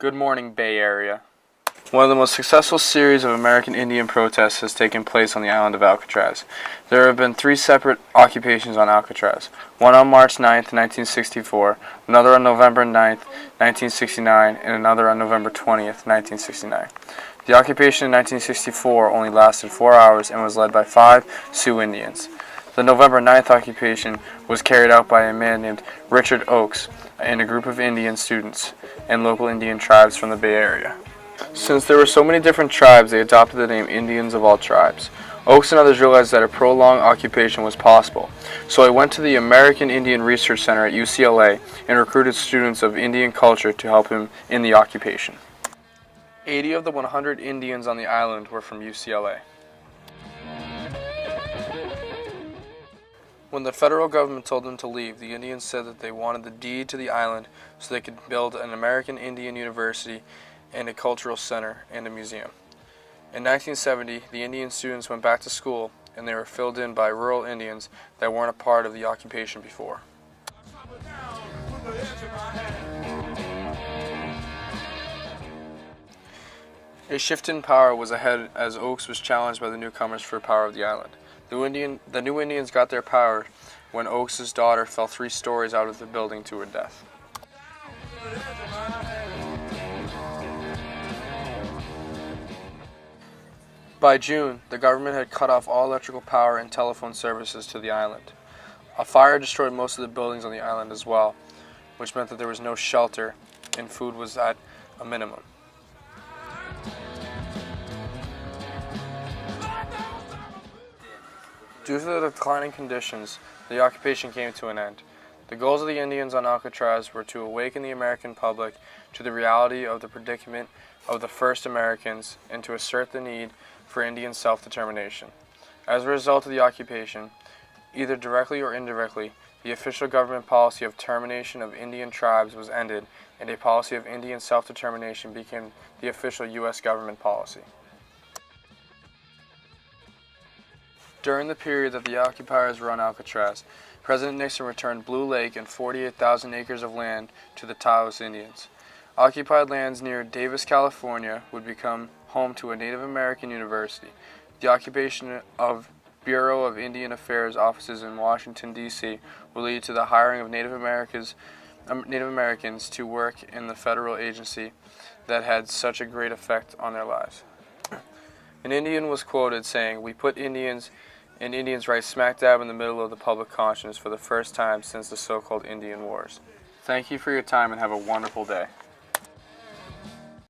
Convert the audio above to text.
Good morning, Bay Area. One of the most successful series of American Indian protests has taken place on the island of Alcatraz. There have been 3 separate occupations on Alcatraz, one on March 9, 1964, another on November 9, 1969, and another on November 20, 1969. The occupation in 1964 only lasted 4 hours and was led by 5 Sioux Indians. The November 9th occupation was carried out by a man named Richard Oakes and a group of Indian students and local Indian tribes from the Bay Area. Since there were so many different tribes, they adopted the name Indians of all tribes. Oakes and others realized that a prolonged occupation was possible, so he went to the American Indian Research Center at UCLA and recruited students of Indian culture to help him in the occupation. 80 of the 100 Indians on the island were from UCLA. When the federal government told them to leave, the Indians said that they wanted the deed to the island so they could build an American Indian University and a cultural center and a museum. In 1970, the Indian students went back to school and they were filled in by rural Indians that weren't a part of the occupation before. A shift in power was ahead as Oakes was challenged by the newcomers for power of the island. The new Indians got their power when Oakes' daughter fell 3 stories out of the building to her death. By June, the government had cut off all electrical power and telephone services to the island. A fire destroyed most of the buildings on the island as well, which meant that there was no shelter and food was at a minimum. Due to the declining conditions, the occupation came to an end. The goals of the Indians on Alcatraz were to awaken the American public to the reality of the predicament of the first Americans and to assert the need for Indian self-determination. As a result of the occupation, either directly or indirectly, the official government policy of termination of Indian tribes was ended and a policy of Indian self-determination became the official U.S. government policy. During the period that the occupiers were on Alcatraz, President Nixon returned Blue Lake and 48,000 acres of land to the Taos Indians. Occupied lands near Davis, California would become home to a Native American university. The occupation of Bureau of Indian Affairs offices in Washington, D.C. would lead to the hiring of Native Americans to work in the federal agency that had such a great effect on their lives. An Indian was quoted saying, "We put Indians and Indians' rights smack dab in the middle of the public conscience for the first time since the so-called Indian Wars." Thank you for your time and have a wonderful day.